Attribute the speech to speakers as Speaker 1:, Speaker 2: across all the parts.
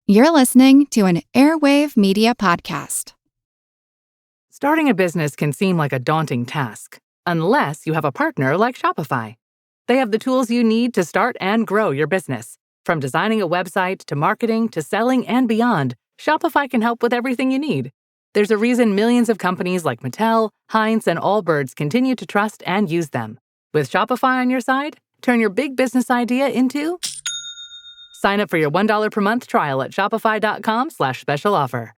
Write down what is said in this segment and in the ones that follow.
Speaker 1: You're listening to an Airwave Media Podcast.
Speaker 2: Starting a business can seem like a daunting task, unless you have a partner like Shopify. They have the tools you need to start and grow your business. From designing a website to marketing to selling and beyond, Shopify can help with everything you need. There's a reason millions of companies like Mattel, Heinz, and Allbirds continue to trust and use them. With Shopify on your side, turn your big business idea into... Sign up for your $1 per month trial at shopify.com/special offer.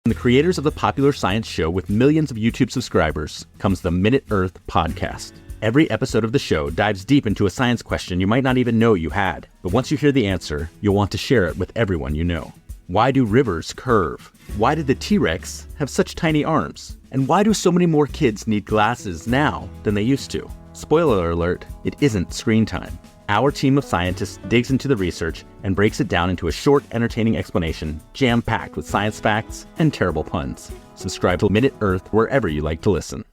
Speaker 3: From the creators of the popular science show with millions of YouTube subscribers comes the Minute Earth podcast. Every episode of the show dives deep into a science question you might not even know you had. But once you hear the answer, you'll want to share it with everyone you know. Why do rivers curve? Why did the T-Rex have such tiny arms? And why do so many more kids need glasses now than they used to? Spoiler alert, it isn't screen time. Our team of scientists digs into the research and breaks it down into a short, entertaining explanation, jam-packed with science facts and terrible puns. Subscribe to Minute Earth wherever you like to listen.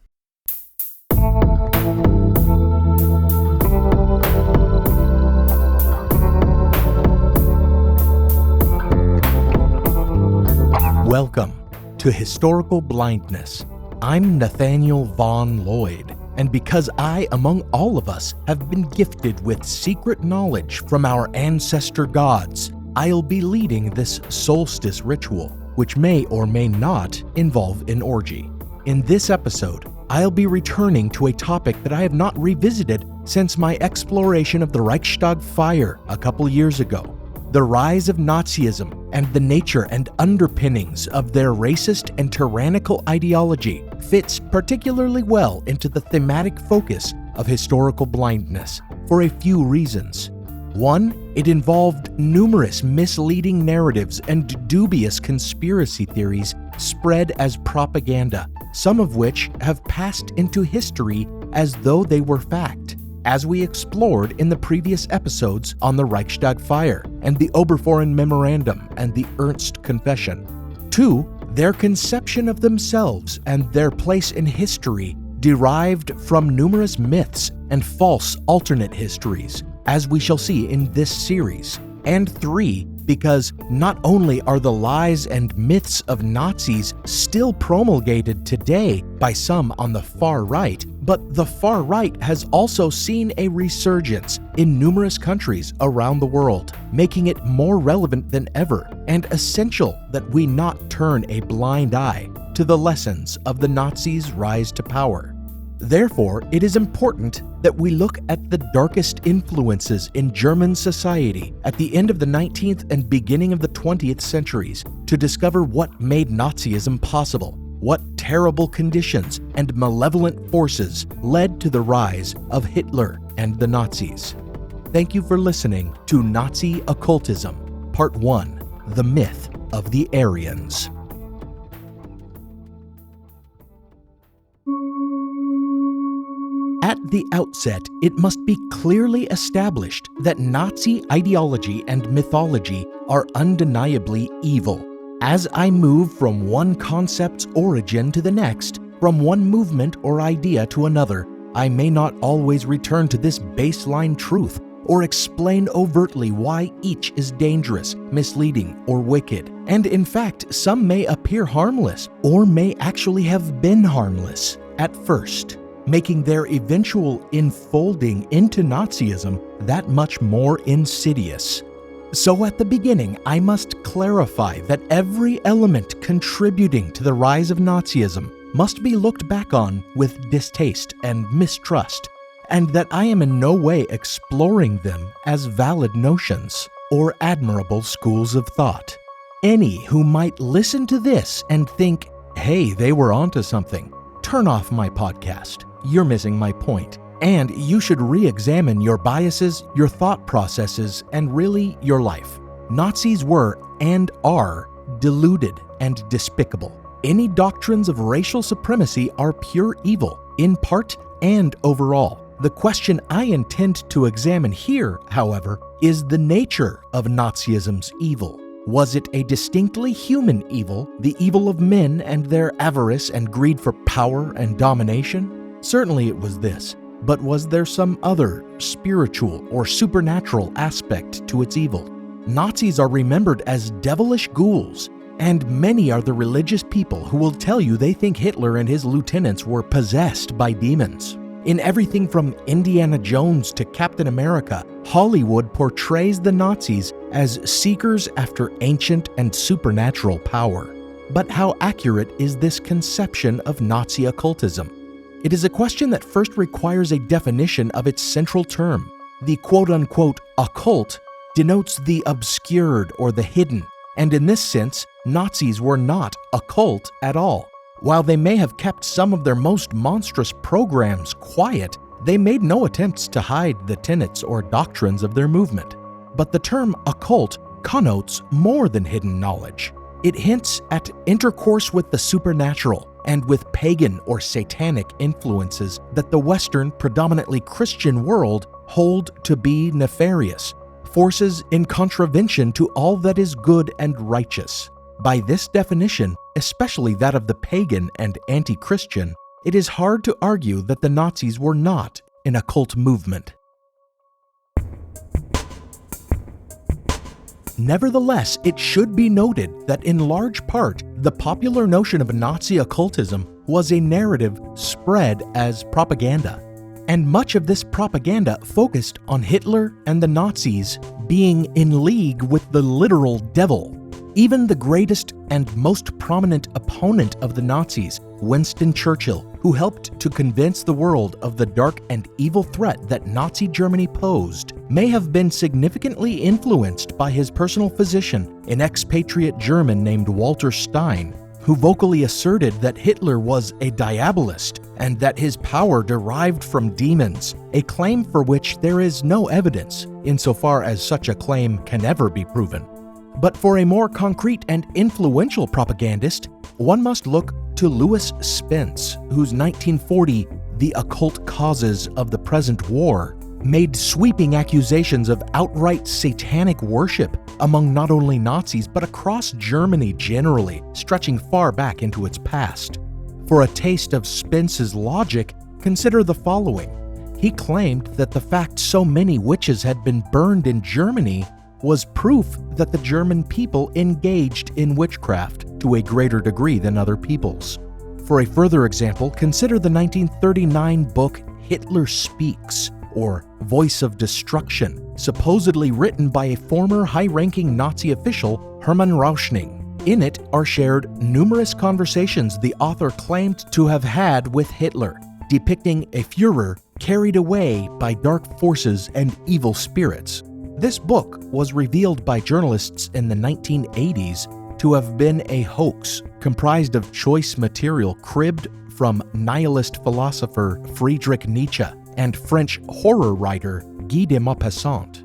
Speaker 4: Welcome to Historical Blindness. I'm Nathaniel Von Lloyd. And because I, among all of us, have been gifted with secret knowledge from our ancestor gods, I'll be leading this solstice ritual, which may or may not involve an orgy. In this episode, I'll be returning to a topic that I have not revisited since my exploration of the Reichstag fire a couple years ago. The rise of Nazism and the nature and underpinnings of their racist and tyrannical ideology fits particularly well into the thematic focus of historical blindness for a few reasons. One, it involved numerous misleading narratives and dubious conspiracy theories spread as propaganda, some of which have passed into history as though they were fact, as we explored in the previous episodes on the Reichstag fire and the Oberfohren Memorandum and the Ernst Confession. Two, their conception of themselves and their place in history derived from numerous myths and false alternate histories, as we shall see in this series. And three, because not only are the lies and myths of Nazis still promulgated today by some on the far right, but the far right has also seen a resurgence in numerous countries around the world, making it more relevant than ever and essential that we not turn a blind eye to the lessons of the Nazis' rise to power. Therefore, it is important that we look at the darkest influences in German society at the end of the 19th and beginning of the 20th centuries to discover what made Nazism possible, what terrible conditions and malevolent forces led to the rise of Hitler and the Nazis. Thank you for listening to Nazi Occultism, Part 1, The Myth of the Aryans. At the outset, it must be clearly established that Nazi ideology and mythology are undeniably evil. As I move from one concept's origin to the next, from one movement or idea to another, I may not always return to this baseline truth or explain overtly why each is dangerous, misleading, or wicked. And in fact, some may appear harmless or may actually have been harmless at first, making their eventual enfolding into Nazism that much more insidious. So at the beginning, I must clarify that every element contributing to the rise of Nazism must be looked back on with distaste and mistrust, and that I am in no way exploring them as valid notions or admirable schools of thought. Any who might listen to this and think, hey, they were onto something, turn off my podcast. You're missing my point. And you should re-examine your biases, your thought processes, and really your life. Nazis were and are deluded and despicable. Any doctrines of racial supremacy are pure evil, in part and overall. The question I intend to examine here, however, is the nature of Nazism's evil. Was it a distinctly human evil, the evil of men and their avarice and greed for power and domination? Certainly it was this, but was there some other spiritual or supernatural aspect to its evil? Nazis are remembered as devilish ghouls, and many are the religious people who will tell you they think Hitler and his lieutenants were possessed by demons. In everything from Indiana Jones to Captain America, Hollywood portrays the Nazis as seekers after ancient and supernatural power. But how accurate is this conception of Nazi occultism? It is a question that first requires a definition of its central term. The quote-unquote occult denotes the obscured or the hidden, and in this sense, Nazis were not occult at all. While they may have kept some of their most monstrous programs quiet, they made no attempts to hide the tenets or doctrines of their movement. But the term occult connotes more than hidden knowledge. It hints at intercourse with the supernatural and with pagan or satanic influences that the Western, predominantly Christian world hold to be nefarious, forces in contravention to all that is good and righteous. By this definition, especially that of the pagan and anti-Christian, it is hard to argue that the Nazis were not an occult movement. Nevertheless, it should be noted that in large part, the popular notion of Nazi occultism was a narrative spread as propaganda. And much of this propaganda focused on Hitler and the Nazis being in league with the literal devil. Even the greatest and most prominent opponent of the Nazis, Winston Churchill, who helped to convince the world of the dark and evil threat that Nazi Germany posed, may have been significantly influenced by his personal physician, an expatriate German named Walter Stein, who vocally asserted that Hitler was a diabolist and that his power derived from demons, a claim for which there is no evidence, insofar as such a claim can ever be proven. But for a more concrete and influential propagandist, one must look to Louis Spence, whose 1940 The Occult Causes of the Present War made sweeping accusations of outright satanic worship among not only Nazis but across Germany generally, stretching far back into its past. For a taste of Spence's logic, consider the following. He claimed that the fact so many witches had been burned in Germany was proof that the German people engaged in witchcraft to a greater degree than other peoples. For a further example, consider the 1939 book Hitler Speaks, or Voice of Destruction, supposedly written by a former high-ranking Nazi official, Hermann Rauschning. In it are shared numerous conversations the author claimed to have had with Hitler, depicting a Führer carried away by dark forces and evil spirits. This book was revealed by journalists in the 1980s to have been a hoax comprised of choice material cribbed from nihilist philosopher Friedrich Nietzsche and French horror writer Guy de Maupassant.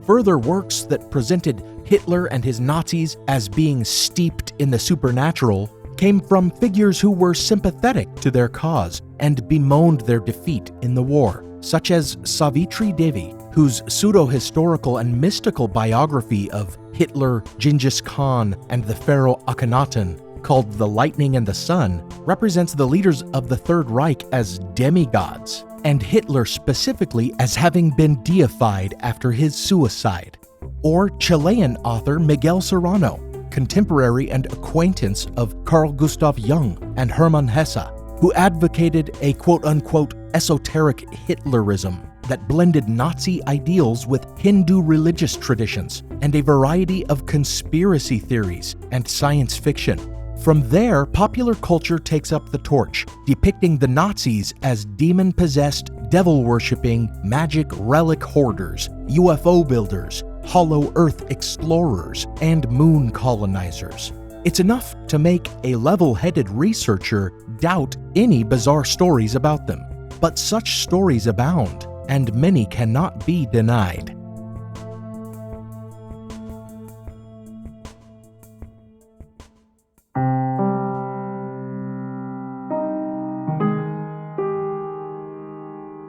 Speaker 4: Further works that presented Hitler and his Nazis as being steeped in the supernatural came from figures who were sympathetic to their cause and bemoaned their defeat in the war, such as Savitri Devi, whose pseudo-historical and mystical biography of Hitler, Genghis Khan, and the pharaoh Akhenaten, called The Lightning and the Sun, represents the leaders of the Third Reich as demigods, and Hitler specifically as having been deified after his suicide. Or Chilean author Miguel Serrano, contemporary and acquaintance of Carl Gustav Jung and Hermann Hesse, who advocated a quote-unquote esoteric Hitlerism that blended Nazi ideals with Hindu religious traditions and a variety of conspiracy theories and science fiction. From there, popular culture takes up the torch, depicting the Nazis as demon-possessed, devil-worshipping, magic relic hoarders, UFO builders, hollow earth explorers, and moon colonizers. It's enough to make a level-headed researcher doubt any bizarre stories about them. But such stories abound, and many cannot be denied.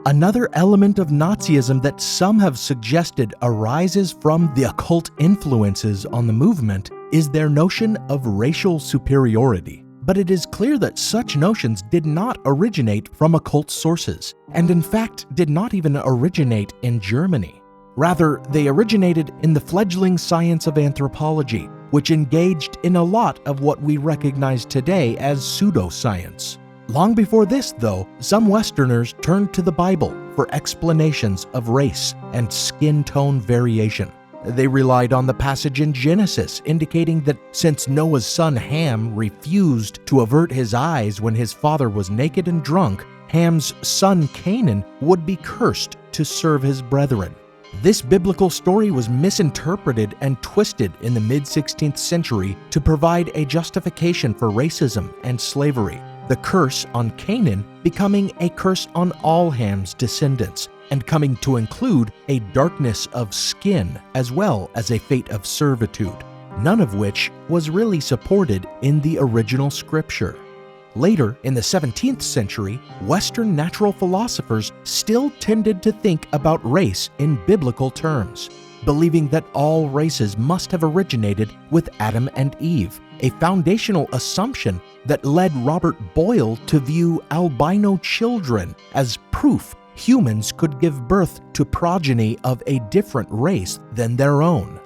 Speaker 4: Another element of Nazism that some have suggested arises from the occult influences on the movement is their notion of racial superiority. But it is clear that such notions did not originate from occult sources, and in fact did not even originate in Germany. Rather, they originated in the fledgling science of anthropology, which engaged in a lot of what we recognize today as pseudoscience. Long before this, though, some Westerners turned to the Bible for explanations of race and skin tone variation. They relied on the passage in Genesis indicating that since Noah's son Ham refused to avert his eyes when his father was naked and drunk, Ham's son Canaan would be cursed to serve his brethren. This biblical story was misinterpreted and twisted in the mid-16th century to provide a justification for racism and slavery, the curse on Canaan becoming a curse on all Ham's descendants, and coming to include a darkness of skin as well as a fate of servitude, none of which was really supported in the original scripture. Later, in the 17th century, Western natural philosophers still tended to think about race in biblical terms, believing that all races must have originated with Adam and Eve, a foundational assumption that led Robert Boyle to view albino children as proof humans could give birth to progeny of a different race than their own.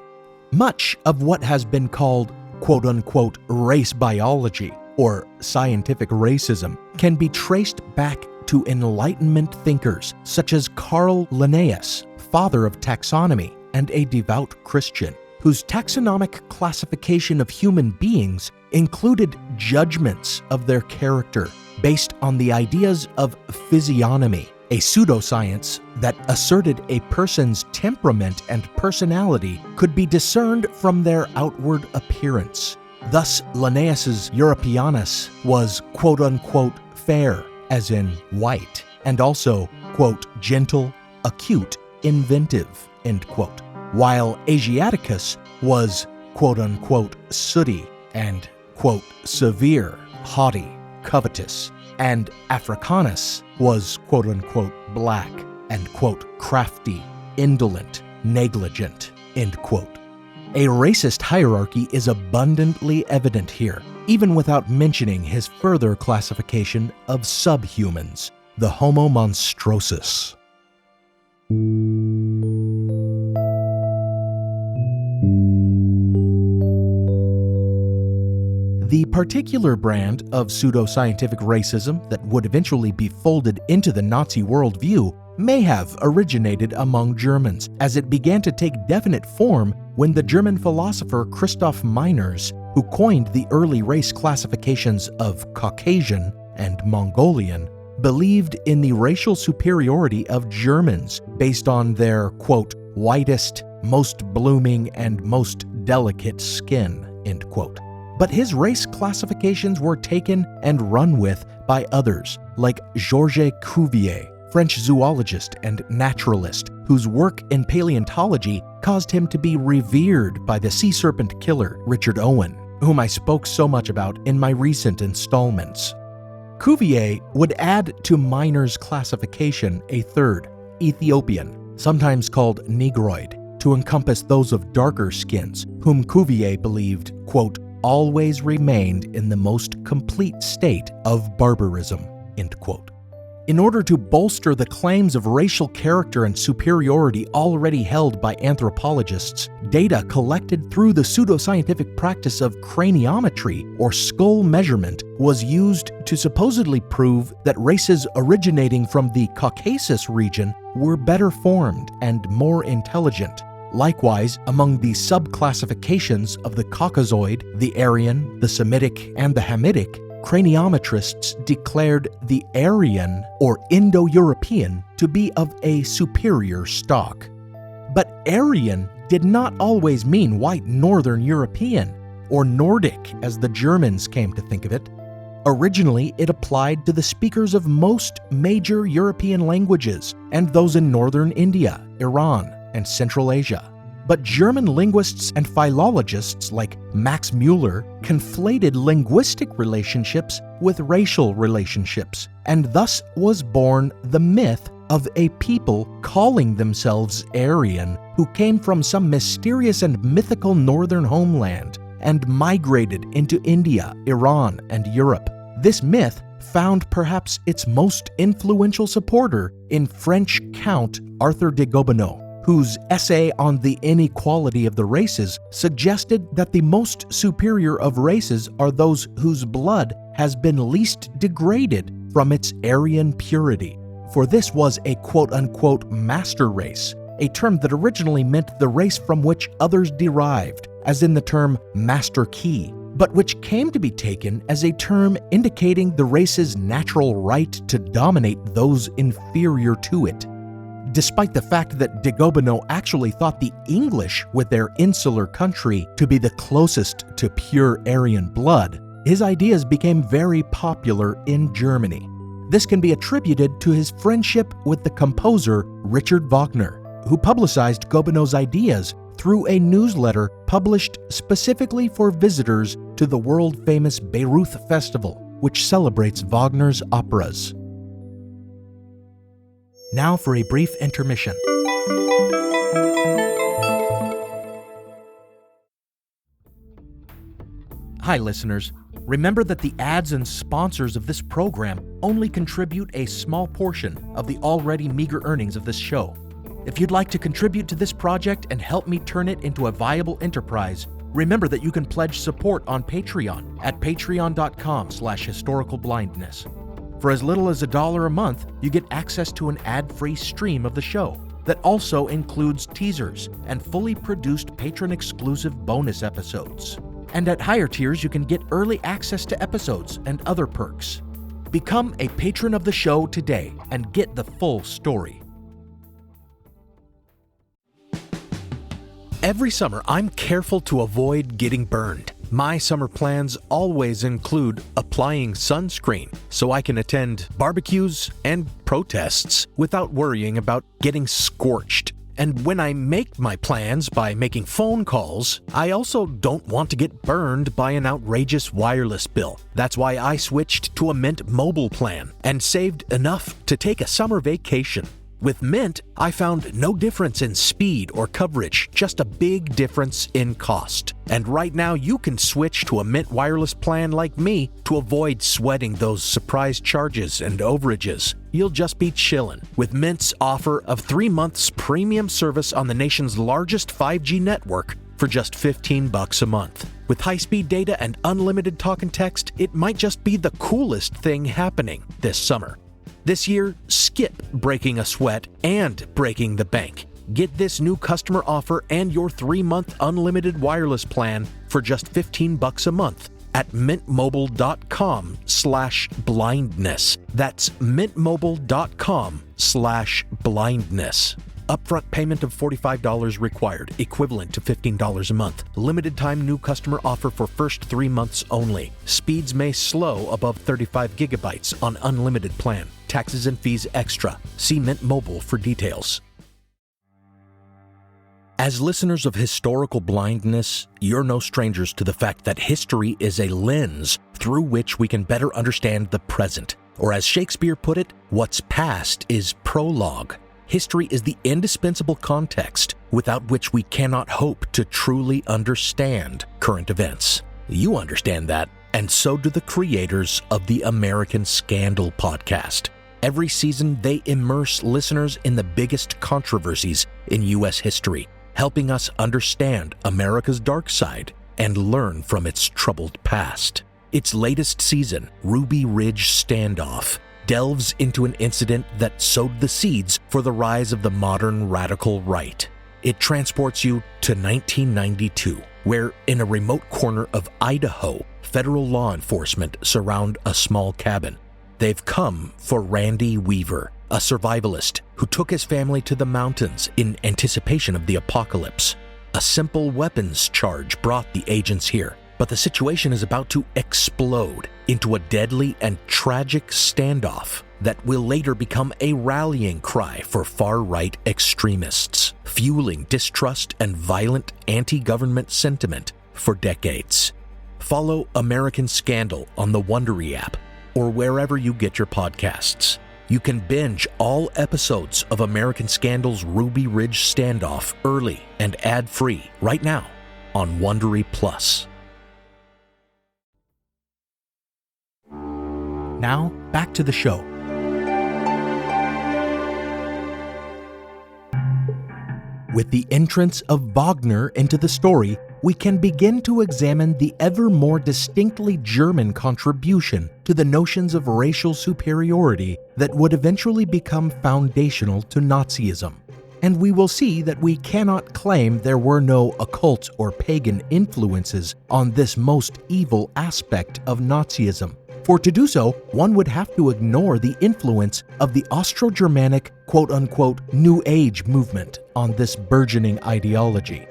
Speaker 4: Much of what has been called quote-unquote race biology or scientific racism can be traced back to Enlightenment thinkers such as Carl Linnaeus, father of taxonomy and a devout Christian, whose taxonomic classification of human beings included judgments of their character based on the ideas of physiognomy, a pseudoscience that asserted a person's temperament and personality could be discerned from their outward appearance. Thus, Linnaeus's Europeanus was quote-unquote fair, as in white, and also, quote, gentle, acute, inventive, end quote, while Asiaticus was quote-unquote sooty and, quote, severe, haughty, covetous, and Africanus was quote-unquote black and, quote, crafty, indolent, negligent, end quote. A racist hierarchy is abundantly evident here, even without mentioning his further classification of subhumans, the Homo monstrosus. The particular brand of pseudoscientific racism that would eventually be folded into the Nazi worldview may have originated among Germans, as it began to take definite form when the German philosopher Christoph Meiners, who coined the early race classifications of Caucasian and Mongolian, believed in the racial superiority of Germans based on their, quote, whitest, most blooming, and most delicate skin, end quote. But his race classifications were taken and run with by others, like Georges Cuvier, French zoologist and naturalist, whose work in paleontology caused him to be revered by the sea serpent killer Richard Owen, whom I spoke so much about in my recent installments. Cuvier would add to Meiners' classification a third, Ethiopian, sometimes called Negroid, to encompass those of darker skins, whom Cuvier believed, quote, always remained in the most complete state of barbarism, end quote. In order to bolster the claims of racial character and superiority already held by anthropologists, data collected through the pseudoscientific practice of craniometry or skull measurement was used to supposedly prove that races originating from the Caucasus region were better formed and more intelligent. Likewise, among the subclassifications of the Caucasoid, the Aryan, the Semitic, and the Hamitic, craniometrists declared the Aryan or Indo-European to be of a superior stock. But Aryan did not always mean white Northern European, or Nordic as the Germans came to think of it. Originally, it applied to the speakers of most major European languages and those in northern India, Iran, and Central Asia. But German linguists and philologists like Max Müller conflated linguistic relationships with racial relationships, and thus was born the myth of a people calling themselves Aryan who came from some mysterious and mythical northern homeland and migrated into India, Iran, and Europe. This myth found perhaps its most influential supporter in French Count Arthur de Gobineau, whose essay on the inequality of the races suggested that the most superior of races are those whose blood has been least degraded from its Aryan purity. For this was a quote-unquote master race, a term that originally meant the race from which others derived, as in the term master key, but which came to be taken as a term indicating the race's natural right to dominate those inferior to it. Despite the fact that de Gobineau actually thought the English, with their insular country, to be the closest to pure Aryan blood, his ideas became very popular in Germany. This can be attributed to his friendship with the composer Richard Wagner, who publicized Gobineau's ideas through a newsletter published specifically for visitors to the world-famous Bayreuth Festival, which celebrates Wagner's operas. Now for a brief intermission. Hi, listeners. Remember that the ads and sponsors of this program only contribute a small portion of the already meager earnings of this show. If you'd like to contribute to this project and help me turn it into a viable enterprise, remember that you can pledge support on Patreon at patreon.com/historicalblindness. For as little as $1 a month, you get access to an ad-free stream of the show that also includes teasers and fully produced patron-exclusive bonus episodes. And at higher tiers, you can get early access to episodes and other perks. Become a patron of the show today and get the full story. Every summer, I'm careful to avoid getting burned. My summer plans always include applying sunscreen so I can attend barbecues and protests without worrying about getting scorched. And when I make my plans by making phone calls, I also don't want to get burned by an outrageous wireless bill. That's why I switched to a Mint Mobile plan and saved enough to take a summer vacation. With Mint, I found no difference in speed or coverage, just a big difference in cost. And right now you can switch to a Mint wireless plan like me to avoid sweating those surprise charges and overages. You'll just be chillin' with Mint's offer of 3 months premium service on the nation's largest 5G network for just $15 a month. With high-speed data and unlimited talk and text, it might just be the coolest thing happening this summer. This year, skip breaking a sweat and breaking the bank. Get this new customer offer and your 3-month unlimited wireless plan for just $15 a month at mintmobile.com/blindness. That's mintmobile.com/blindness. Upfront payment of $45 required, equivalent to $15 a month. Limited time new customer offer for first 3 months only. Speeds may slow above 35 gigabytes on unlimited plan. Taxes and fees extra. See Mint Mobile for details. As listeners of Historical Blindness, you're no strangers to the fact that history is a lens through which we can better understand the present. Or as Shakespeare put it, what's past is prologue. History is the indispensable context without which we cannot hope to truly understand current events. You understand that, and so do the creators of the American Scandal podcast. Every season, they immerse listeners in the biggest controversies in U.S. history, helping us understand America's dark side and learn from its troubled past. Its latest season, Ruby Ridge Standoff, delves into an incident that sowed the seeds for the rise of the modern radical right. It transports you to 1992, where in a remote corner of Idaho, federal law enforcement surround a small cabin. They've come for Randy Weaver, a survivalist who took his family to the mountains in anticipation of the apocalypse. A simple weapons charge brought the agents here, but the situation is about to explode into a deadly and tragic standoff that will later become a rallying cry for far-right extremists, fueling distrust and violent anti-government sentiment for decades. Follow American Scandal on the Wondery app or wherever you get your podcasts. You can binge all episodes of American Scandal's Ruby Ridge Standoff early and ad-free right now on Wondery Plus. Now, back to the show. With the entrance of Wagner into the story, we can begin to examine the ever more distinctly German contribution to the notions of racial superiority that would eventually become foundational to Nazism. And we will see that we cannot claim there were no occult or pagan influences on this most evil aspect of Nazism. For to do so, one would have to ignore the influence of the Austro-Germanic quote-unquote New Age movement on this burgeoning ideology.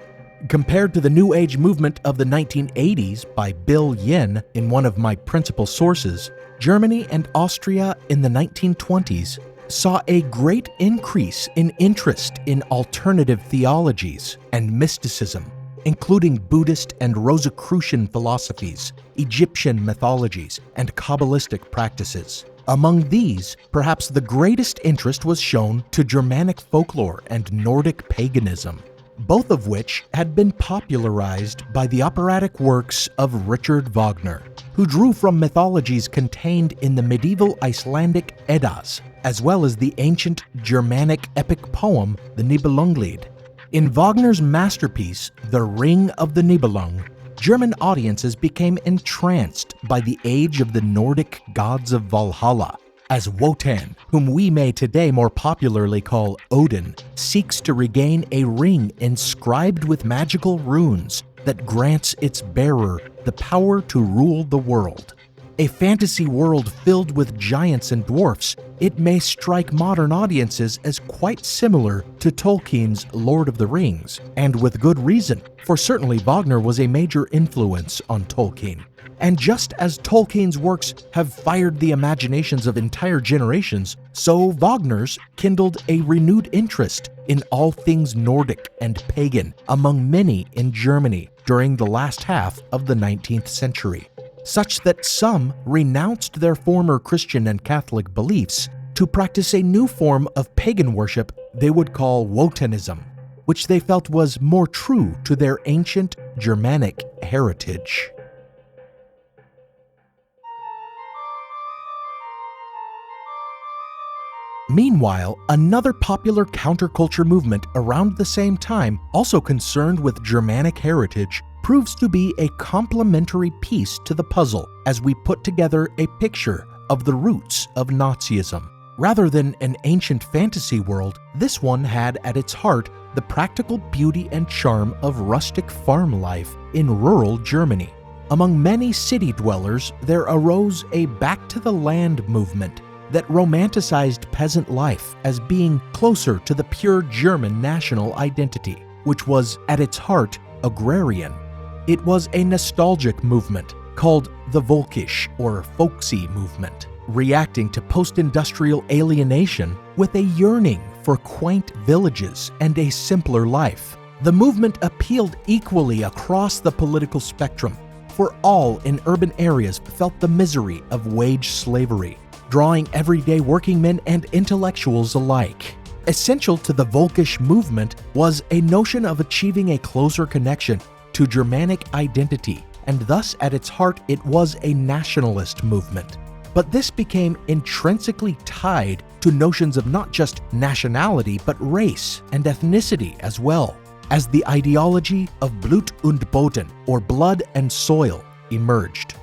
Speaker 4: Compared to the New Age movement of the 1980s by Bill Yin in one of my principal sources, Germany and Austria in the 1920s saw a great increase in interest in alternative theologies and mysticism, including Buddhist and Rosicrucian philosophies, Egyptian mythologies, and Kabbalistic practices. Among these, perhaps the greatest interest was shown to Germanic folklore and Nordic paganism, both of which had been popularized by the operatic works of Richard Wagner, who drew from mythologies contained in the medieval Icelandic Eddas, as well as the ancient Germanic epic poem, the Nibelunglied. In Wagner's masterpiece, The Ring of the Nibelung, German audiences became entranced by the age of the Nordic gods of Valhalla, as Wotan, whom we may today more popularly call Odin, seeks to regain a ring inscribed with magical runes that grants its bearer the power to rule the world. A fantasy world filled with giants and dwarfs, it may strike modern audiences as quite similar to Tolkien's Lord of the Rings, and with good reason, for certainly Wagner was a major influence on Tolkien. And just as Tolkien's works have fired the imaginations of entire generations, so Wagner's kindled a renewed interest in all things Nordic and pagan among many in Germany during the last half of the 19th century, such that some renounced their former Christian and Catholic beliefs to practice a new form of pagan worship they would call Wotanism, which they felt was more true to their ancient Germanic heritage. Meanwhile, another popular counterculture movement around the same time, also concerned with Germanic heritage, proves to be a complementary piece to the puzzle as we put together a picture of the roots of Nazism. Rather than an ancient fantasy world, this one had at its heart the practical beauty and charm of rustic farm life in rural Germany. Among many city dwellers, there arose a back-to-the-land movement that romanticized peasant life as being closer to the pure German national identity, which was at its heart agrarian. It was a nostalgic movement called the Volkisch or folksy movement, reacting to post-industrial alienation with a yearning for quaint villages and a simpler life. The movement appealed equally across the political spectrum, for all in urban areas felt the misery of wage slavery, drawing everyday working men and intellectuals alike. Essential to the Volkisch movement was a notion of achieving a closer connection to Germanic identity, and thus at its heart it was a nationalist movement. But this became intrinsically tied to notions of not just nationality but race and ethnicity as well, as the ideology of Blut und Boden, or blood and soil, emerged.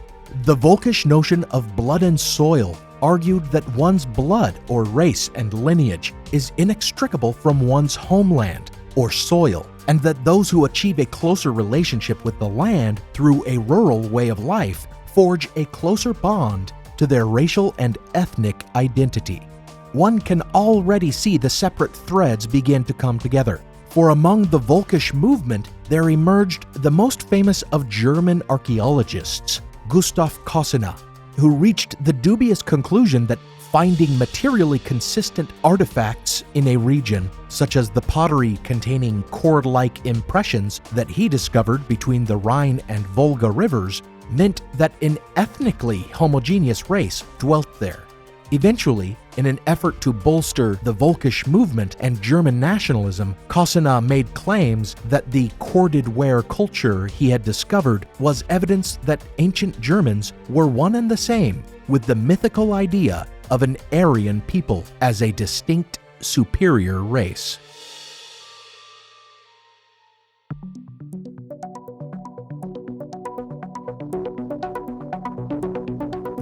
Speaker 4: The Volkisch notion of blood and soil argued that one's blood or race and lineage is inextricable from one's homeland or soil, and that those who achieve a closer relationship with the land through a rural way of life forge a closer bond to their racial and ethnic identity. One can already see the separate threads begin to come together, for among the Volkisch movement there emerged the most famous of German archaeologists, Gustav Kossiner, who reached the dubious conclusion that finding materially consistent artifacts in a region, such as the pottery containing cord-like impressions that he discovered between the Rhine and Volga rivers, meant that an ethnically homogeneous race dwelt there. Eventually, in an effort to bolster the Volkisch movement and German nationalism, Kossiner made claims that the corded ware culture he had discovered was evidence that ancient Germans were one and the same with the mythical idea of an Aryan people as a distinct, superior race.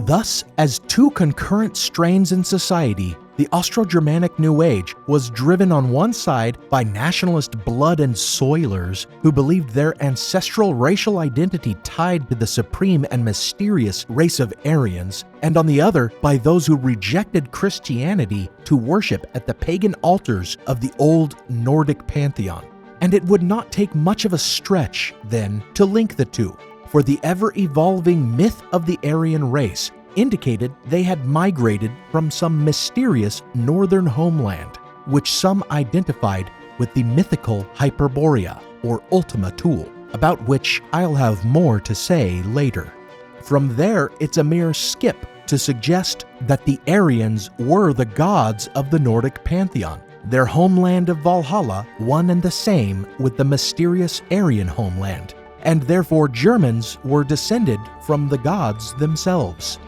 Speaker 4: Thus, as two concurrent strains in society, the Austro-Germanic New Age was driven on one side by nationalist blood and soilers who believed their ancestral racial identity tied to the supreme and mysterious race of Aryans, and on the other by those who rejected Christianity to worship at the pagan altars of the old Nordic pantheon. And it would not take much of a stretch, then, to link the two, for the ever-evolving myth of the Aryan race indicated they had migrated from some mysterious northern homeland, which some identified with the mythical Hyperborea, or Ultima Thule, about which I'll have more to say later. From there, it's a mere skip to suggest that the Aryans were the gods of the Nordic pantheon, their homeland of Valhalla one and the same with the mysterious Aryan homeland, and therefore Germans were descended from the gods themselves.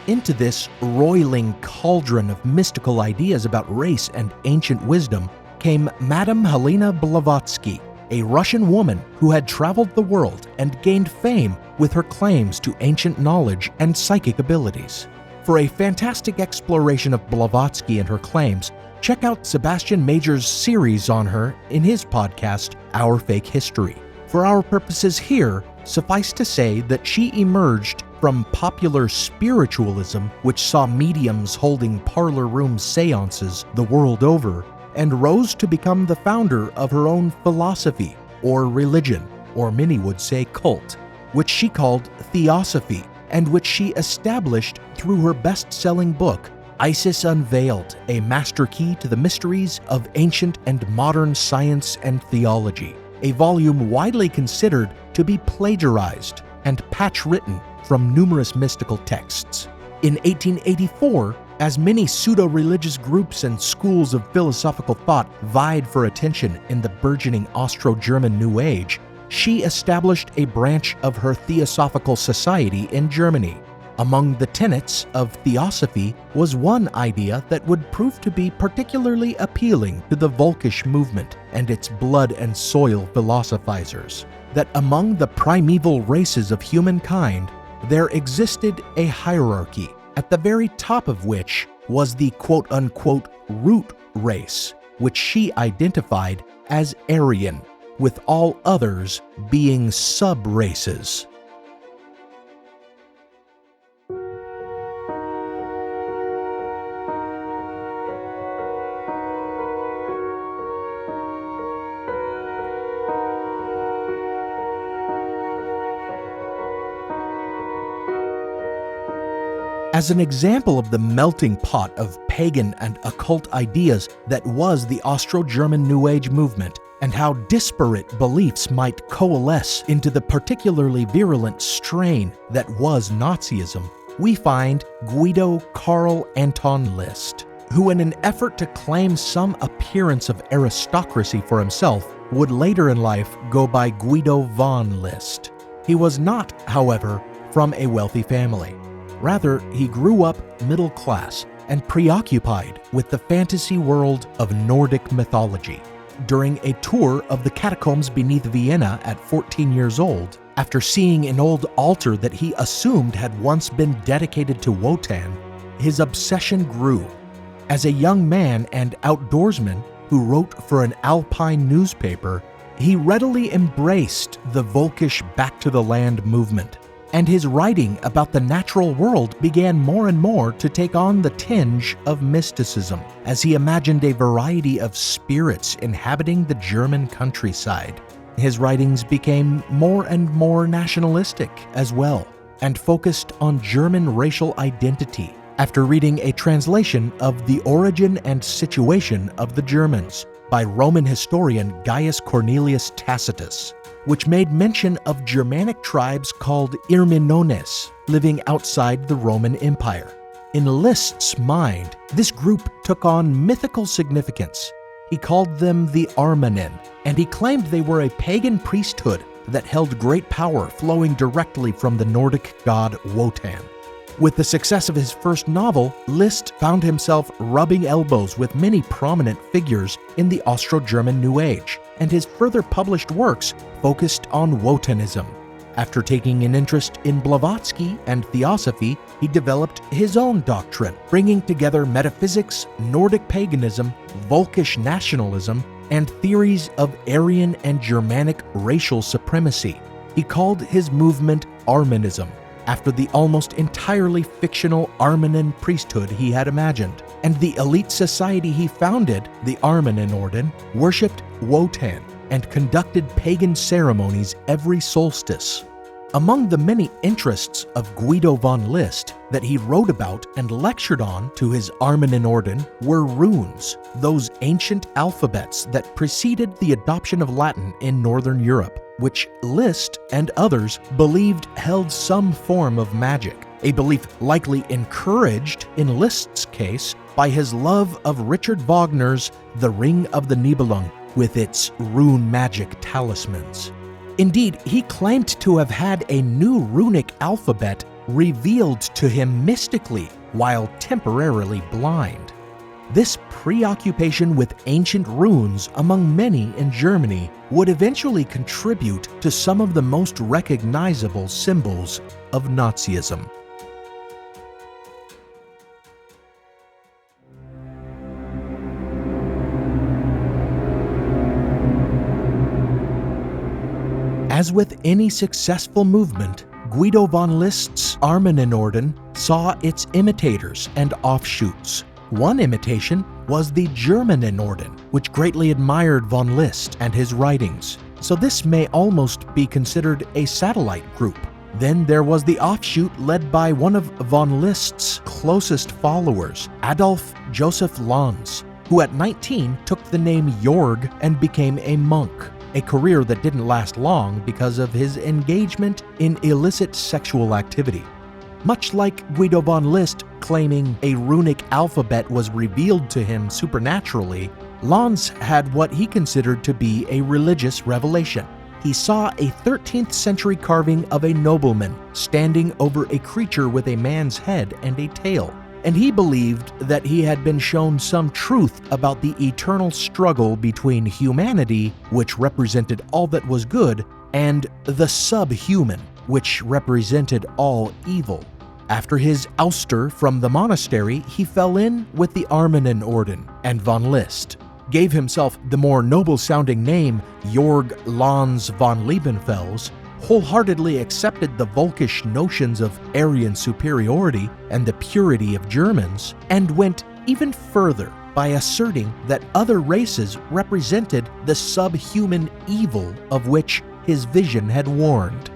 Speaker 4: Into this roiling cauldron of mystical ideas about race and ancient wisdom came Madame Helena Blavatsky, a Russian woman who had traveled the world and gained fame with her claims to ancient knowledge and psychic abilities. For a fantastic exploration of Blavatsky and her claims, check out Sebastian Major's series on her in his podcast, Our Fake History. For our purposes here, suffice to say that she emerged from popular spiritualism, which saw mediums holding parlor room seances the world over, and rose to become the founder of her own philosophy, or religion, or many would say cult, which she called Theosophy, and which she established through her best-selling book, Isis Unveiled, a master key to the mysteries of ancient and modern science and theology, a volume widely considered to be plagiarized and patch-written from numerous mystical texts. In 1884, as many pseudo-religious groups and schools of philosophical thought vied for attention in the burgeoning Austro-German New Age, she established a branch of her Theosophical Society in Germany. Among the tenets of Theosophy was one idea that would prove to be particularly appealing to the Volkisch movement and its blood and soil philosophizers, that among the primeval races of humankind, there existed a hierarchy, at the very top of which was the quote-unquote root race, which she identified as Aryan, with all others being sub-races. As an example of the melting pot of pagan and occult ideas that was the Austro-German New Age movement, and how disparate beliefs might coalesce into the particularly virulent strain that was Nazism, we find Guido Carl Anton List, who in an effort to claim some appearance of aristocracy for himself, would later in life go by Guido von List. He was not, however, from a wealthy family. Rather, he grew up middle class and preoccupied with the fantasy world of Nordic mythology. During a tour of the catacombs beneath Vienna at 14 years old, after seeing an old altar that he assumed had once been dedicated to Wotan, his obsession grew. As a young man and outdoorsman who wrote for an Alpine newspaper, he readily embraced the Volkisch Back to the Land movement, and his writing about the natural world began more and more to take on the tinge of mysticism, as he imagined a variety of spirits inhabiting the German countryside. His writings became more and more nationalistic as well, and focused on German racial identity, after reading a translation of The Origin and Situation of the Germans by Roman historian Gaius Cornelius Tacitus, which made mention of Germanic tribes called Irminones living outside the Roman Empire. In List's mind, this group took on mythical significance. He called them the Armanen, and he claimed they were a pagan priesthood that held great power flowing directly from the Nordic god Wotan. With the success of his first novel, List found himself rubbing elbows with many prominent figures in the Austro-German New Age, and his further published works focused on Wotanism. After taking an interest in Blavatsky and theosophy, he developed his own doctrine, bringing together metaphysics, Nordic paganism, Volkish nationalism, and theories of Aryan and Germanic racial supremacy. He called his movement Armanism, after the almost entirely fictional Armanen priesthood he had imagined. And the elite society he founded, the Armanen worshipped Wotan and conducted pagan ceremonies every solstice. Among the many interests of Guido von List that he wrote about and lectured on to his Armanen were runes, those ancient alphabets that preceded the adoption of Latin in Northern Europe, which List and others believed held some form of magic, a belief likely encouraged, in List's case, by his love of Richard Wagner's The Ring of the Nibelung with its rune magic talismans. Indeed, he claimed to have had a new runic alphabet revealed to him mystically while temporarily blind. This preoccupation with ancient runes among many in Germany would eventually contribute to some of the most recognizable symbols of Nazism. As with any successful movement, Guido von List's Armanen saw its imitators and offshoots. One imitation was the Germanen which greatly admired von List and his writings, so this may almost be considered a satellite group. Then there was the offshoot led by one of von List's closest followers, Adolf Joseph Lanz, who at 19 took the name Jorg and became a monk, a career that didn't last long because of his engagement in illicit sexual activity. Much like Guido von List claiming a runic alphabet was revealed to him supernaturally, Lanz had what he considered to be a religious revelation. He saw a 13th century carving of a nobleman standing over a creature with a man's head and a tail, and he believed that he had been shown some truth about the eternal struggle between humanity, which represented all that was good, and the subhuman, which represented all evil. After his ouster from the monastery, he fell in with the Armanen and von List, gave himself the more noble-sounding name Jorg Lanz von Liebenfels, wholeheartedly accepted the Volkish notions of Aryan superiority and the purity of Germans, and went even further by asserting that other races represented the subhuman evil of which his vision had warned.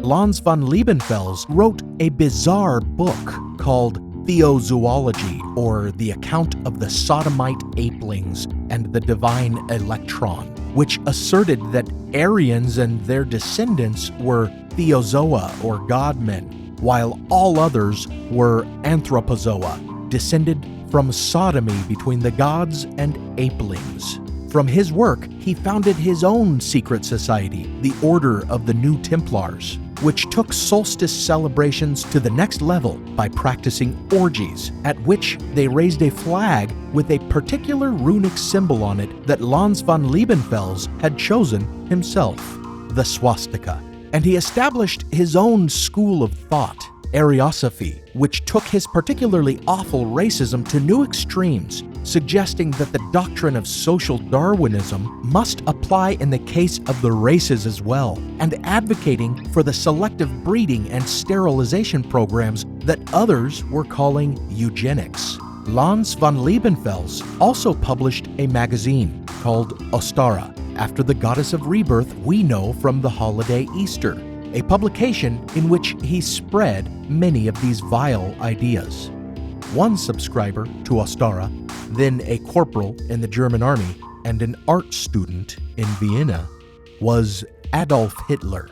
Speaker 4: Lanz von Liebenfels wrote a bizarre book called Theozoology, or The Account of the Sodomite Apelings and the Divine Electron, which asserted that Aryans and their descendants were Theozoa, or godmen, while all others were Anthropozoa, descended from sodomy between the gods and apelings. From his work, he founded his own secret society, the Order of the New Templars, which took solstice celebrations to the next level by practicing orgies, at which they raised a flag with a particular runic symbol on it that Lanz von Liebenfels had chosen himself, the swastika. And he established his own school of thought, Aryosophy, which took his particularly awful racism to new extremes, suggesting that the doctrine of social Darwinism must apply in the case of the races as well, and advocating for the selective breeding and sterilization programs that others were calling eugenics. Lanz von Liebenfels also published a magazine called Ostara, after the goddess of rebirth we know from the holiday Easter, a publication in which he spread many of these vile ideas. One subscriber to Ostara, then a corporal in the German army and an art student in Vienna, was Adolf Hitler.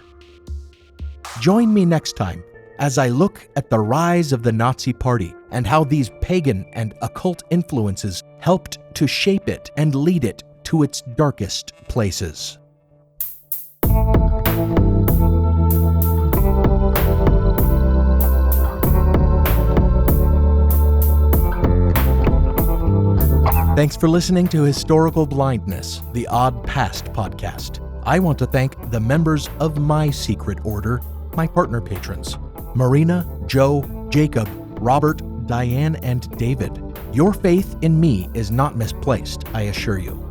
Speaker 4: Join me next time as I look at the rise of the Nazi Party and how these pagan and occult influences helped to shape it and lead it to its darkest places. Thanks for listening to Historical Blindness, the Odd Past podcast. I want to thank the members of my secret order, my partner patrons, Marina, Joe, Jacob, Robert, Diane, and David. Your faith in me is not misplaced, I assure you.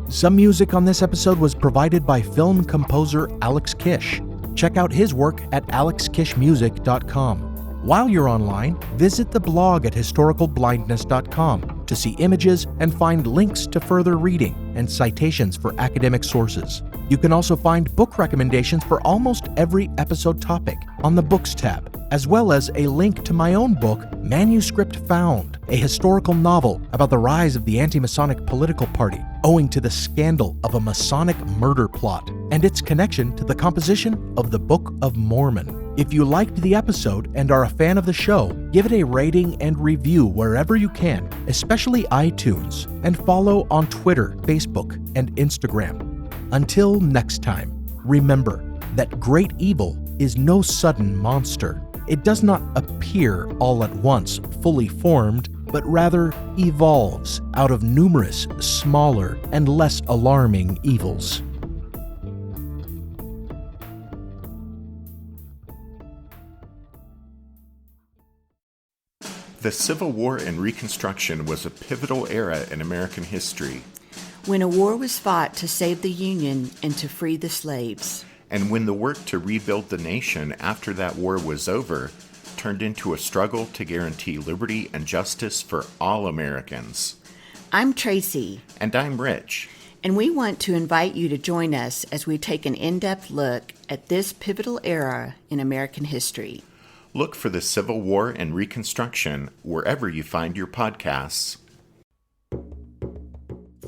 Speaker 4: Some music on this episode was provided by film composer Alex Kish. Check out his work at alexkishmusic.com. While you're online, visit the blog at historicalblindness.com to see images and find links to further reading and citations for academic sources. You can also find book recommendations for almost every episode topic on the Books tab, as well as a link to my own book, Manuscript Found, a historical novel about the rise of the anti-Masonic political party owing to the scandal of a Masonic murder plot and its connection to the composition of the Book of Mormon. If you liked the episode and are a fan of the show, give it a rating and review wherever you can, especially iTunes, and follow on Twitter, Facebook, and Instagram. Until next time, remember that great evil is no sudden monster. It does not appear all at once fully formed, but rather evolves out of numerous smaller and less alarming evils.
Speaker 5: The Civil War and Reconstruction was a pivotal era in American history.
Speaker 6: When a war was fought to save the Union and to free the slaves.
Speaker 5: And when the work to rebuild the nation after that war was over turned into a struggle to guarantee liberty and justice for all Americans.
Speaker 6: I'm Tracy.
Speaker 5: And I'm Rich.
Speaker 6: And we want to invite you to join us as we take an in-depth look at this pivotal era in American history.
Speaker 5: Look for the Civil War and Reconstruction wherever you find your podcasts.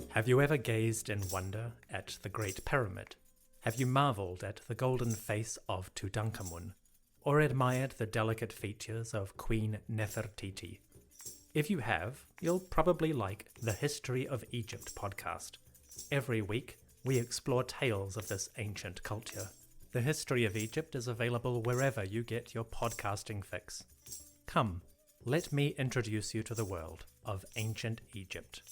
Speaker 7: Have you ever gazed in wonder at the Great Pyramid? Have you marveled at the golden face of Tutankhamun? Or admired the delicate features of Queen Nefertiti? If you have, you'll probably like the History of Egypt podcast. Every week, we explore tales of this ancient culture. The History of Egypt is available wherever you get your podcasting fix. Come, let me introduce you to the world of ancient Egypt.